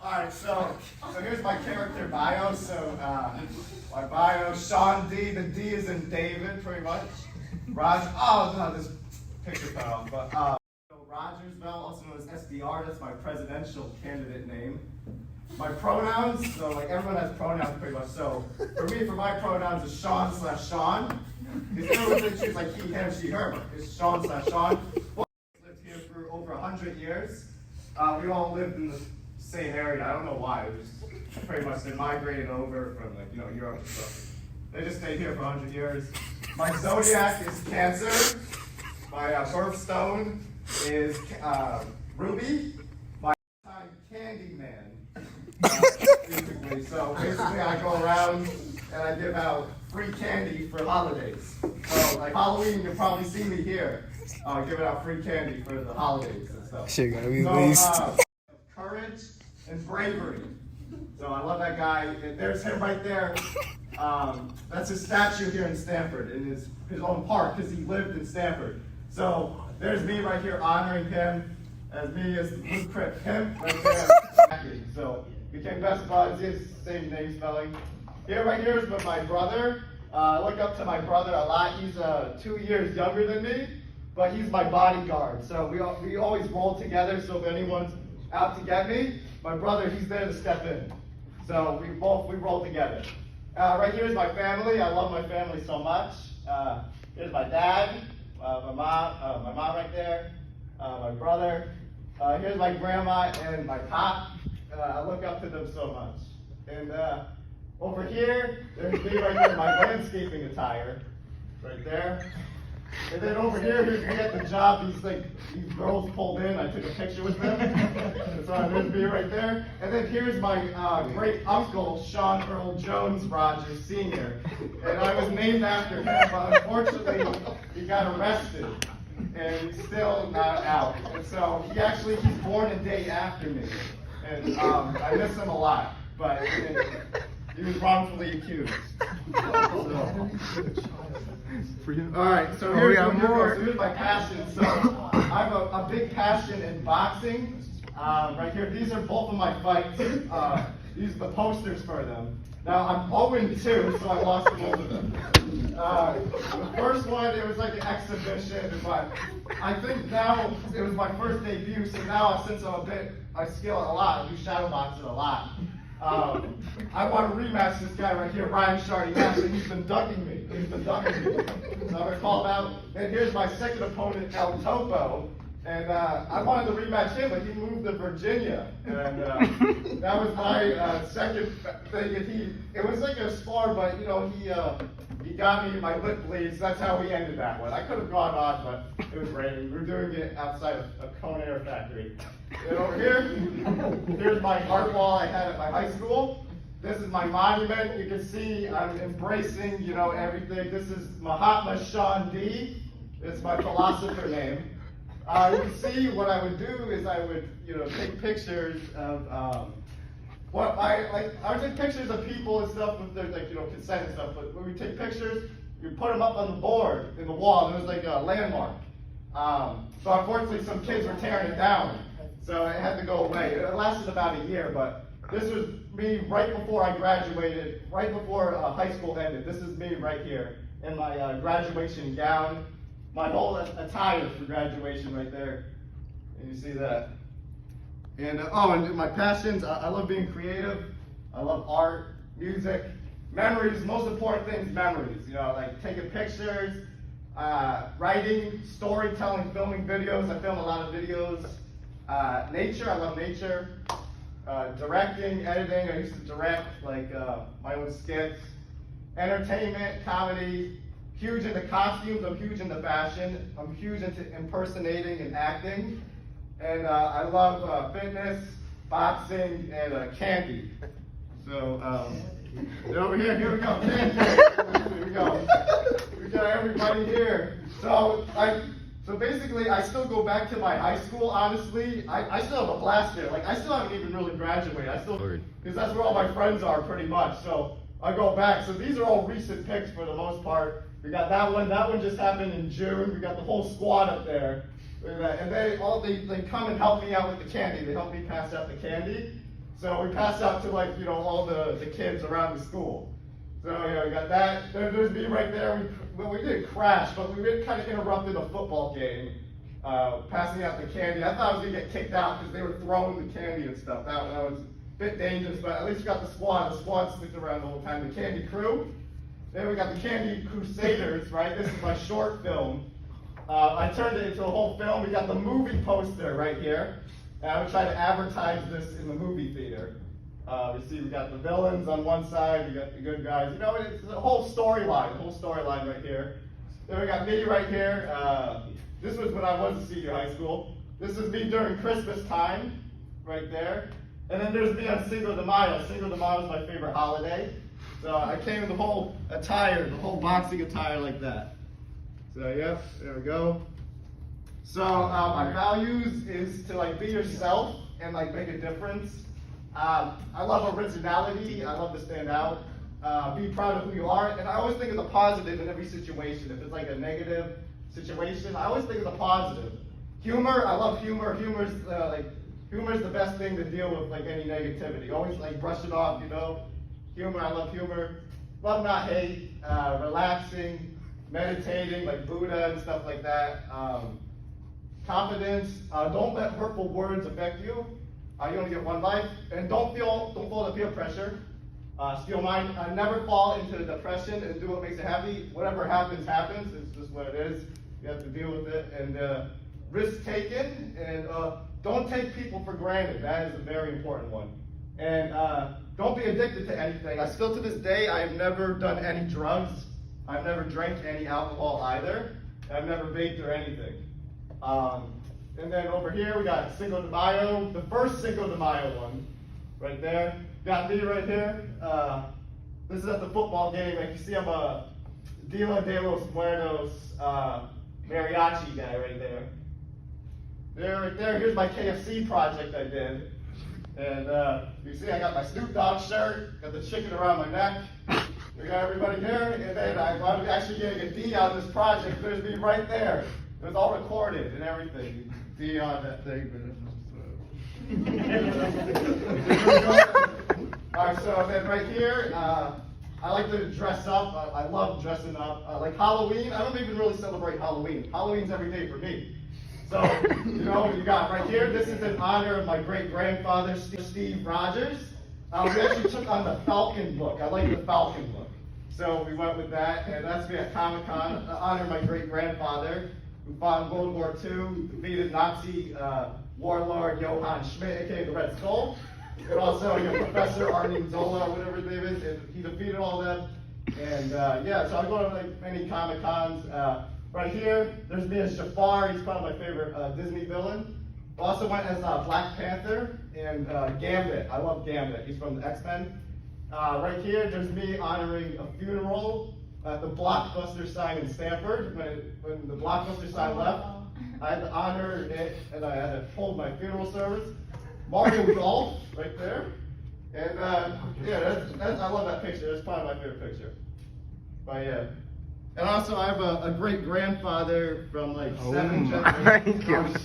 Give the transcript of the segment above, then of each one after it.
Alright, so here's my character bio. So my bio, Sean D. The D is in David, pretty much. Oh no, this picture fell off. But Rogersville, also known as SDR, that's my presidential candidate name. My pronouns, so like everyone has pronouns pretty much. So for me, for my pronouns is Sean/Sean. These people would choose like he, him, she, her, but it's Sean/Sean. Lived here for over 100 years. We all lived in the same area. I don't know why. It was just pretty much they migrated over from like Europe and stuff. They just stayed here for 100 years. My zodiac is Cancer. My birthstone is Ruby. My candy man. Basically. So basically, I go around and I give out free candy for holidays. So like Halloween, you'll probably see me here giving out free candy for the holidays and stuff. Shit gotta be least. Courage and bravery. So I love that guy. There's him right there. That's his statue here in Stamford, in his own park, because he lived in Stamford. So there's me right here honoring him, as me as the Blue Crip. Him right there. So became best buds. He has the same name spelling. Right here is with my brother. I look up to my brother a lot. He's 2 years younger than me, but he's my bodyguard. So we always roll together. So if anyone's out to get me, my brother, he's there to step in. So we roll together. Right here's my family. I love my family so much. Here's my dad, my mom right there, my brother. Here's my grandma and my pop. I look up to them so much. And over here, there's me right here, my landscaping attire, right there. And then over here, here's me at the job. These girls pulled in. I took a picture with them. So there's me right there. And then here's my great uncle, Sean Earl Jones Rogers Sr. And I was named after him, but unfortunately, he got arrested. And he's still not out. And so he's born a day after me. And I miss him a lot. But he was wrongfully accused. Alright, so here's my passion. So I have a big passion in boxing. Right here, these are both of my fights. These are the posters for them. Now I'm 0-2, so I lost both of them. The first one, it was like an exhibition, but I think now it was my first debut, so now since I skill a lot, I do shadow boxing a lot. I want to rematch this guy right here, Ryan Shardy. Actually, he's been ducking me. So I'm going to call him out. And here's my second opponent, El Topo. And I wanted to rematch him, but he moved to Virginia. And that was my second thing. And it was like a spar, but he got me, my lip bleeds. That's how we ended that one. I could have gone on, but it was raining. We were doing it outside of a Cone Air factory. And over here's my art wall I had at my high school. This is my monument. You can see I'm embracing, everything. This is Mahatma Sean D. It's my philosopher name. You can see what I would do is I would, take pictures of I would take pictures of people and stuff with their consent and stuff. But when we take pictures, you put them up on the board in the wall. It was like a landmark. So unfortunately, some kids were tearing it down. So it had to go away. It lasted about a year, but this was me right before I graduated, right before high school ended. This is me right here in my graduation gown, my whole attire for graduation right there. And you see that. And and my passions, I love being creative. I love art, music, memories. Most important thing is memories. Like taking pictures, writing, storytelling, filming videos. I film a lot of videos. Nature, I love nature. Directing, editing, I used to direct my own skits. Entertainment, comedy, huge into costumes, I'm huge into fashion. I'm huge into impersonating and acting. And I love fitness, boxing, and candy. So, over here we go, candy. Here we go. We got everybody here. So basically, I still go back to my high school, honestly. I still have a blast there. I still haven't even really graduated. Because that's where all my friends are, pretty much. So I go back. So these are all recent pics for the most part. We got that one. That one just happened in June. We got the whole squad up there. And they come and help me out with the candy. They help me pass out the candy. So we passed out to like, all the kids around the school. So we got that. There's me right there. We didn't crash, but we kind of interrupted a football game, passing out the candy. I thought I was gonna get kicked out because they were throwing the candy and stuff. That was a bit dangerous, but at least we got the squad. The squad sticked around the whole time. The Candy Crew. Then we got the Candy Crusaders, right? This is my short film. I turned it into a whole film. We got the movie poster right here. And I would try to advertise this in the movie theater. You see, we got the villains on one side, we got the good guys. It's a whole storyline right here. Then we got me right here. This was when I was a senior high school. This is me during Christmas time, right there. And then there's me on Cinco de Mayo. Cinco de Mayo is my favorite holiday. So I came in the whole attire, the whole boxing attire like that. So yeah, there we go. So my values is to like be yourself and like make a difference. I love originality. I love to stand out. Be proud of who you are. And I always think of the positive in every situation. If it's like a negative situation, I always think of the positive. Humor, I love humor. Humor's the best thing to deal with like any negativity. Always like brush it off, Humor, I love humor. Love not hate. Relaxing, meditating, like Buddha and stuff like that. Confidence. Don't let hurtful words affect you. You only get one life, and don't fall to peer pressure. Steal mine. Never fall into depression and do what makes you happy. Whatever happens, happens. It's just what it is. You have to deal with it. And risk taken, and don't take people for granted. That is a very important one. And don't be addicted to anything. Still to this day, I have never done any drugs. I've never drank any alcohol either. I've never baked or anything. And then over here, we got Cinco de Mayo, the first Cinco de Mayo one, right there. Got me right here. This is at the football game. Like you see, I'm a Dia de los Muertos mariachi guy right there. There, right there. Here's my KFC project I did. And you see, I got my Snoop Dogg shirt, got the chicken around my neck. We got everybody here, and then I'm actually getting a D on this project. There's me right there. It was all recorded and everything. D on that thing. Alright, so then right here, I like to dress up. I love dressing up. Like Halloween, I don't even really celebrate Halloween. Halloween's every day for me. So, you got right here, this is in honor of my great-grandfather, Steve Rogers. We actually took on the Falcon look. I like the Falcon look. So we went with that, and that's me at Comic-Con, in honor of my great-grandfather, who fought in World War II, defeated Nazi warlord Johann Schmidt, aka the Red Skull, and also Professor Arnim Zola, whatever his name is, and he defeated all of them. And yeah, so I go to like many Comic-Cons. Right here, there's me as Jafar. He's probably my favorite Disney villain. Also went as Black Panther and Gambit. I love Gambit. He's from the X-Men. Right here, there's me honoring a funeral at the Blockbuster sign in Stanford. When the Blockbuster sign left, I had to honor it, and I had to hold my funeral service. Mario Golf, right there. And yeah, I love that picture. That's probably my favorite picture. But yeah. And also, I have a great-grandfather from like 7 generations.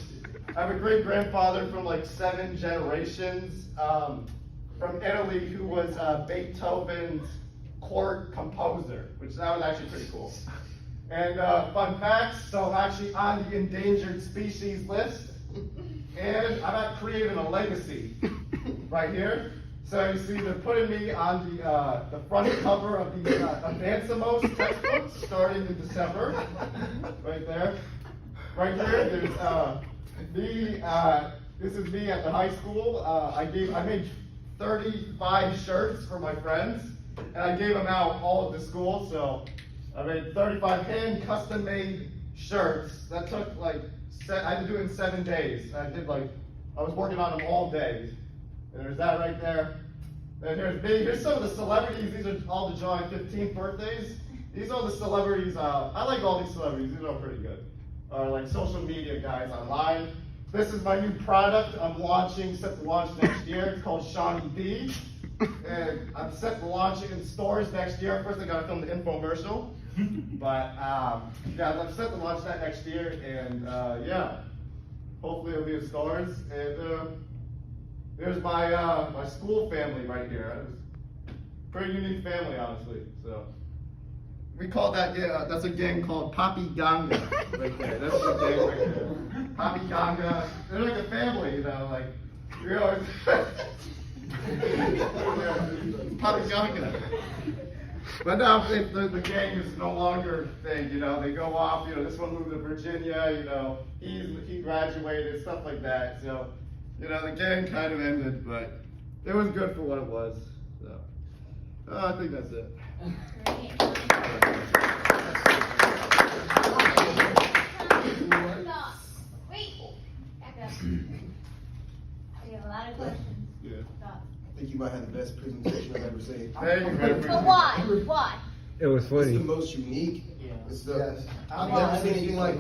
I have a great-grandfather from like 7 generations from Italy who was Beethoven's court composer, which that was actually pretty cool. And fun facts, so I'm actually on the endangered species list, and I'm creating a legacy right here. So you see, they're putting me on the front cover of the Advancimos textbooks starting in December, right there. Right here, there's me. This is me at the high school. I made 35 shirts for my friends, and I gave them out all at the school. So I made 35 hand custom-made shirts. That took like I had to do it in 7 days. I was working on them all day. And there's that right there. And here's me. Here's some of the celebrities. These are all the July 15th birthdays. These are the celebrities. I like all these celebrities. These are all pretty good. Like social media guys online. This is my new product I'm launching, set to launch next year. It's called Shawnee D. And I'm set to launch it in stores next year. First, I got to film the infomercial. But yeah, I'm set to launch that next year. And yeah, hopefully it'll be in stores. And There's my my school family right here. It was a pretty unique family, honestly. So we call that that's a gang called Papi Ganga right there. That's the gang right there. Papi Ganga. They're like a family, you know, like you know. Papi Ganga. But now the gang is no longer a thing, you know, they go off, you know, this one moved to Virginia, you know, he graduated, stuff like that. So, you know, the gang kind of ended, but it was good for what it was. So, I think that's it. Wait, back up. We have a lot of questions. Yeah. I think you might have the best presentation I've ever seen. Thank you very much. But why? Why? It was It's funny. the most unique. Yeah. It's the, Yes. I've never seen anything like